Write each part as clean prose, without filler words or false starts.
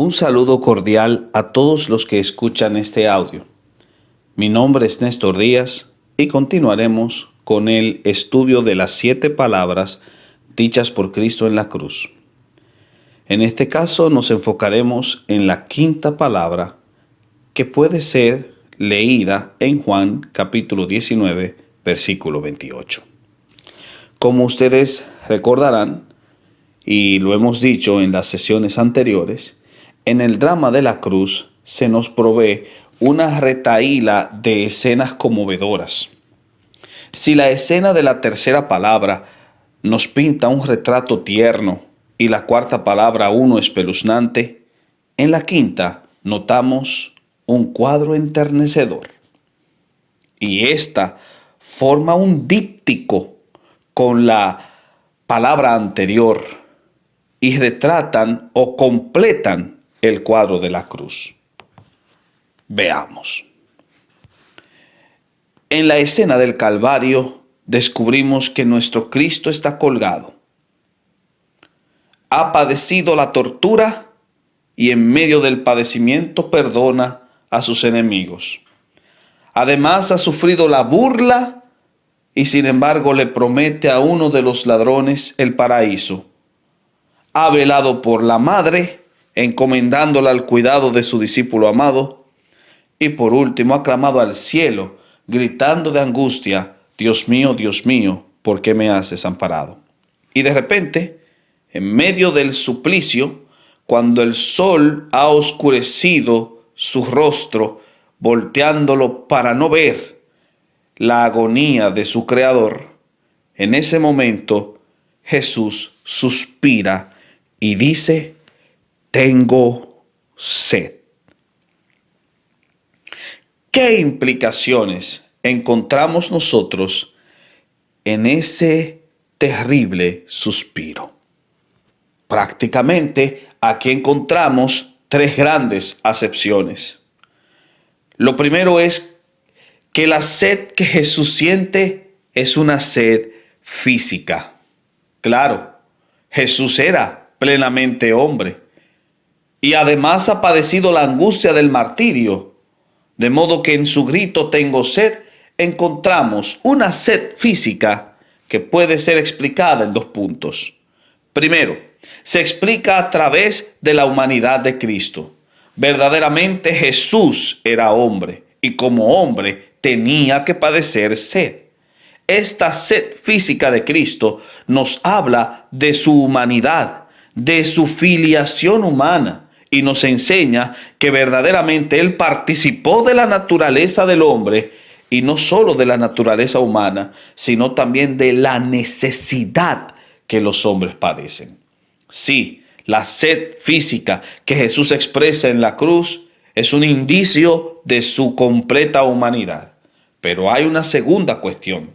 Un saludo cordial a todos los que escuchan este audio. Mi nombre es Néstor Díaz y continuaremos con el estudio de las 7 palabras dichas por Cristo en la cruz. En este caso nos enfocaremos en la 5ª palabra que puede ser leída en Juan capítulo 19, versículo 28. Como ustedes recordarán, y lo hemos dicho en las sesiones anteriores, en el drama de la cruz se nos provee una retahíla de escenas conmovedoras. Si la escena de la 3ª palabra nos pinta un retrato tierno y la 4ª palabra uno espeluznante, en la 5ª notamos un cuadro enternecedor. Y esta forma un díptico con la palabra anterior y retratan o completan el cuadro de la cruz. Veamos. En la escena del Calvario descubrimos que nuestro Cristo está colgado. Ha padecido la tortura y en medio del padecimiento perdona a sus enemigos. Además ha sufrido la burla y sin embargo le promete a uno de los ladrones el paraíso. Ha velado por la madre, encomendándola al cuidado de su discípulo amado. Y por último ha clamado al cielo, gritando de angustia: Dios mío, ¿por qué me has desamparado? Y de repente, en medio del suplicio, cuando el sol ha oscurecido su rostro, volteándolo para no ver la agonía de su Creador, en ese momento Jesús suspira y dice: tengo sed. ¿Qué implicaciones encontramos nosotros en ese terrible suspiro? Prácticamente aquí encontramos 3 grandes acepciones. Lo primero es que la sed que Jesús siente es una sed física. Claro, Jesús era plenamente hombre y además ha padecido la angustia del martirio, de modo que en su grito tengo sed encontramos una sed física que puede ser explicada en 2 puntos. Primero, se explica a través de la humanidad de Cristo. Verdaderamente Jesús era hombre y como hombre tenía que padecer sed. Esta sed física de Cristo nos habla de su humanidad, de su filiación humana, y nos enseña que verdaderamente Él participó de la naturaleza del hombre, y no solo de la naturaleza humana, sino también de la necesidad que los hombres padecen. Sí, la sed física que Jesús expresa en la cruz es un indicio de su completa humanidad. Pero hay una segunda cuestión.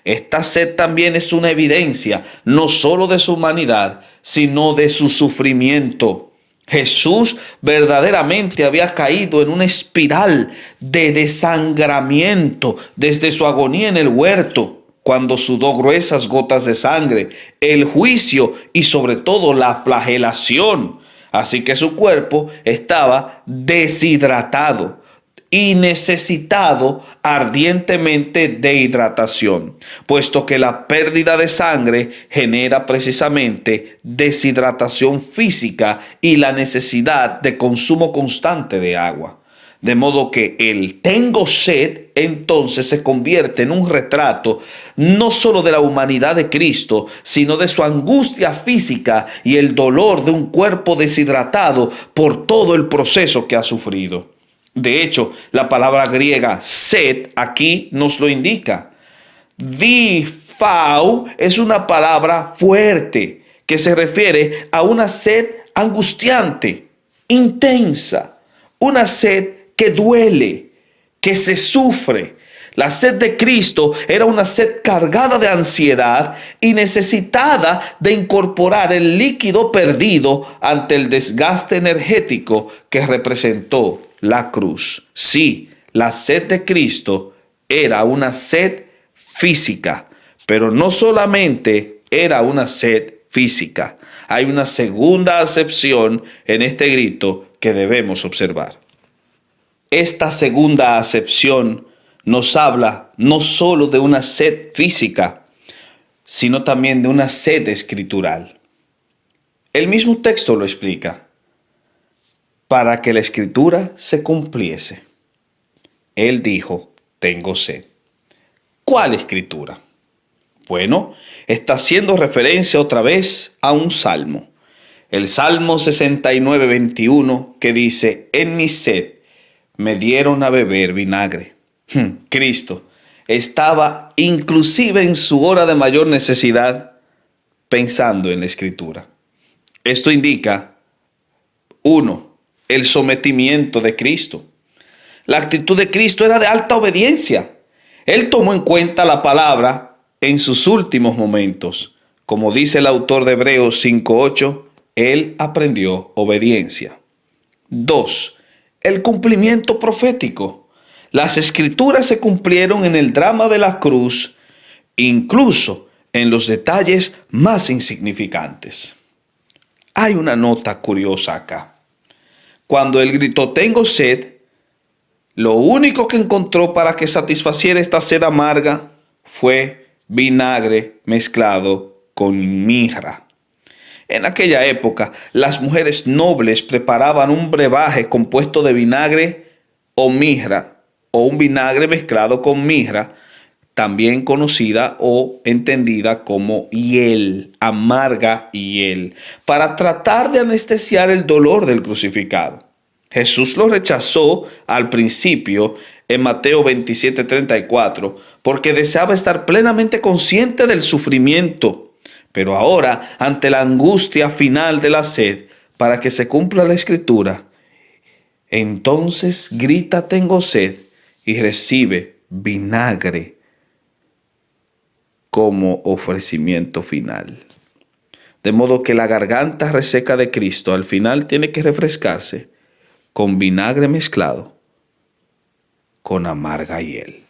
Esta sed también es una evidencia no solo de su humanidad, sino de su sufrimiento. Jesús verdaderamente había caído en una espiral de desangramiento desde su agonía en el huerto, cuando sudó gruesas gotas de sangre, el juicio y sobre todo la flagelación. Así que su cuerpo estaba deshidratado y necesitado ardientemente de hidratación, puesto que la pérdida de sangre genera precisamente deshidratación física y la necesidad de consumo constante de agua. De modo que el tengo sed entonces se convierte en un retrato no solo de la humanidad de Cristo, sino de su angustia física y el dolor de un cuerpo deshidratado por todo el proceso que ha sufrido. De hecho, la palabra griega sed aquí nos lo indica. Diphau es una palabra fuerte que se refiere a una sed angustiante, intensa, una sed que duele, que se sufre. La sed de Cristo era una sed cargada de ansiedad y necesitada de incorporar el líquido perdido ante el desgaste energético que representó la cruz. Sí, la sed de Cristo era una sed física, pero no solamente era una sed física. Hay una segunda acepción en este grito que debemos observar. Esta segunda acepción nos habla no solo de una sed física, sino también de una sed escritural. El mismo texto lo explica. Para que la escritura se cumpliese. Él dijo, tengo sed. ¿Cuál escritura? Bueno, está haciendo referencia otra vez a un salmo. El Salmo 69, 21, que dice, en mi sed me dieron a beber vinagre. Cristo estaba inclusive en su hora de mayor necesidad pensando en la escritura. Esto indica, 1, el sometimiento de Cristo. La actitud de Cristo era de alta obediencia. Él tomó en cuenta la palabra en sus últimos momentos. Como dice el autor de Hebreos 5:8, él aprendió obediencia. 2, el cumplimiento profético. Las escrituras se cumplieron en el drama de la cruz, incluso en los detalles más insignificantes. Hay una nota curiosa acá. Cuando él gritó, tengo sed, lo único que encontró para que satisfaciera esta sed amarga fue vinagre mezclado con mirra. En aquella época, las mujeres nobles preparaban un brebaje compuesto de vinagre o mirra, o un vinagre mezclado con mirra, también conocida o entendida como hiel, amarga hiel, para tratar de anestesiar el dolor del crucificado. Jesús lo rechazó al principio en Mateo 27:34 porque deseaba estar plenamente consciente del sufrimiento, pero ahora, ante la angustia final de la sed, para que se cumpla la escritura, entonces grita tengo sed y recibe vinagre como ofrecimiento final. De modo que la garganta reseca de Cristo al final tiene que refrescarse con vinagre mezclado con amarga hiel.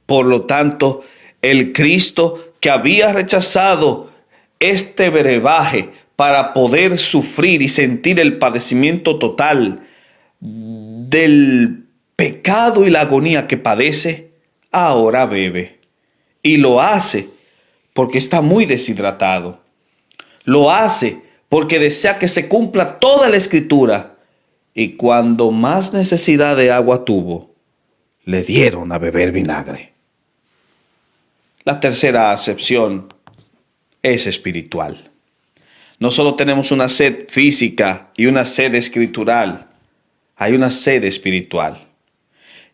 Por lo tanto, el Cristo que había rechazado este brebaje para poder sufrir y sentir el padecimiento total del pecado y la agonía que padece, ahora bebe. Y lo hace porque está muy deshidratado. Lo hace porque desea que se cumpla toda la escritura. Y cuando más necesidad de agua tuvo, le dieron a beber vinagre. La tercera acepción es espiritual. No solo tenemos una sed física y una sed escritural, hay una sed espiritual.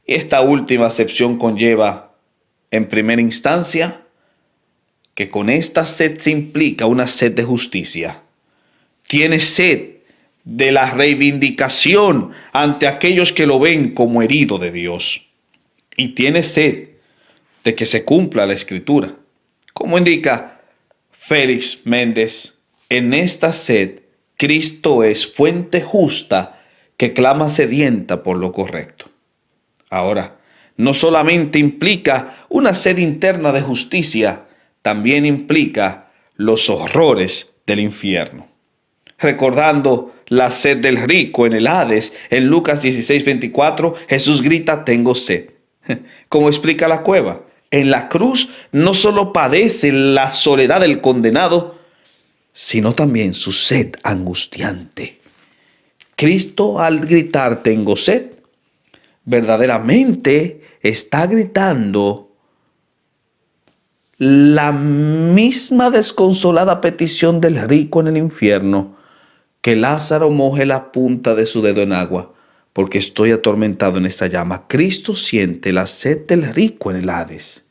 Y esta última acepción conlleva, en primera instancia, que con esta sed se implica una sed de justicia. Tiene sed de la reivindicación ante aquellos que lo ven como herido de Dios. Y tiene sed de que se cumpla la escritura. Como indica Félix Méndez, en esta sed, Cristo es fuente justa que clama sedienta por lo correcto. Ahora, no solamente implica una sed interna de justicia, también implica los horrores del infierno. Recordando la sed del rico en el Hades, en Lucas 16:24, Jesús grita, tengo sed. Como explica la cueva, en la cruz no solo padece la soledad del condenado, sino también su sed angustiante. Cristo, al gritar tengo sed, verdaderamente está gritando la misma desconsolada petición del rico en el infierno, que Lázaro moje la punta de su dedo en agua, porque estoy atormentado en esta llama. Cristo siente la sed del rico en el Hades.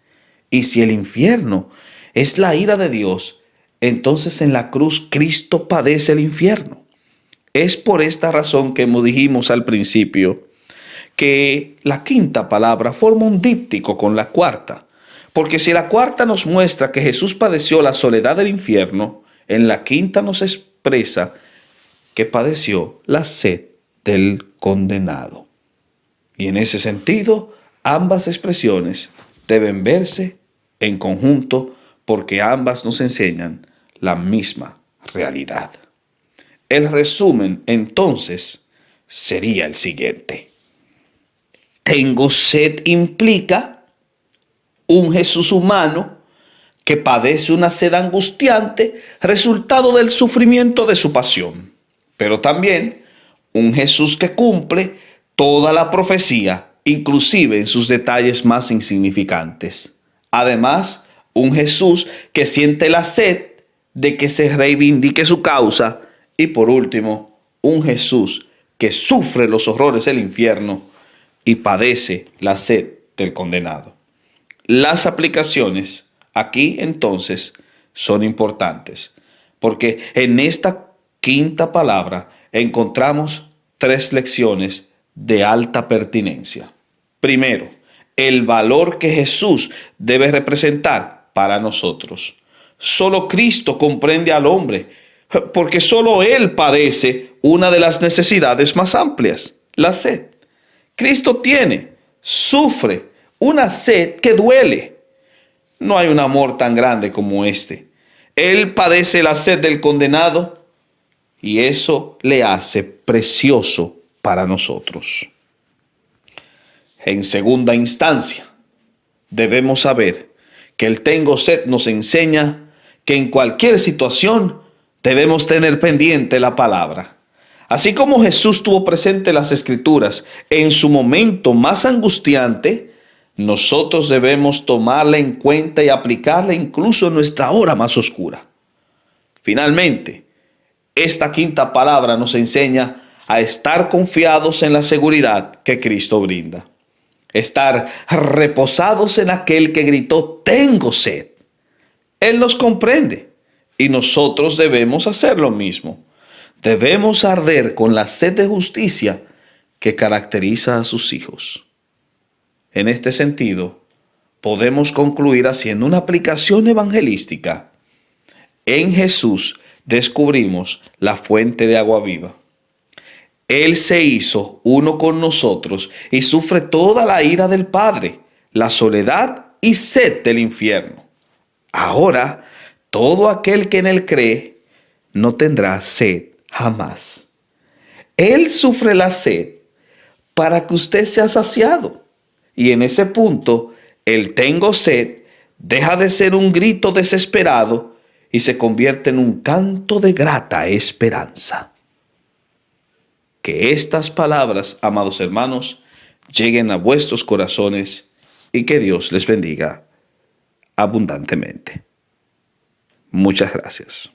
Y si el infierno es la ira de Dios, entonces en la cruz Cristo padece el infierno. Es por esta razón que, como dijimos al principio, que la quinta palabra forma un díptico con la cuarta. Porque si la cuarta nos muestra que Jesús padeció la soledad del infierno, en la quinta nos expresa que padeció la sed del condenado. Y en ese sentido, ambas expresiones deben verse en conjunto porque ambas nos enseñan la misma realidad. El resumen, entonces, sería el siguiente. Tengo sed implica un Jesús humano que padece una sed angustiante, resultado del sufrimiento de su pasión, pero también un Jesús que cumple toda la profecía, inclusive en sus detalles más insignificantes. Además, un Jesús que siente la sed de que se reivindique su causa. Y por último, un Jesús que sufre los horrores del infierno y padece la sed del condenado. Las aplicaciones aquí entonces son importantes, porque en esta quinta palabra encontramos 3 lecciones de alta pertinencia. Primero, el valor que Jesús debe representar para nosotros. Solo Cristo comprende al hombre, porque solo Él padece una de las necesidades más amplias, la sed. Cristo sufre una sed que duele. No hay un amor tan grande como este. Él padece la sed del condenado y eso le hace precioso para nosotros. En segunda instancia, debemos saber que el tengo sed nos enseña que en cualquier situación debemos tener pendiente la palabra. Así como Jesús tuvo presente las Escrituras en su momento más angustiante, nosotros debemos tomarla en cuenta y aplicarla incluso en nuestra hora más oscura. Finalmente, esta quinta palabra nos enseña a estar confiados en la seguridad que Cristo brinda. Estar reposados en aquel que gritó, tengo sed. Él nos comprende y nosotros debemos hacer lo mismo. Debemos arder con la sed de justicia que caracteriza a sus hijos. En este sentido, podemos concluir haciendo una aplicación evangelística. En Jesús descubrimos la fuente de agua viva. Él se hizo uno con nosotros y sufre toda la ira del Padre, la soledad y sed del infierno. Ahora, todo aquel que en Él cree no tendrá sed jamás. Él sufre la sed para que usted sea saciado. Y en ese punto, el tengo sed deja de ser un grito desesperado y se convierte en un canto de grata esperanza. Que estas palabras, amados hermanos, lleguen a vuestros corazones y que Dios les bendiga abundantemente. Muchas gracias.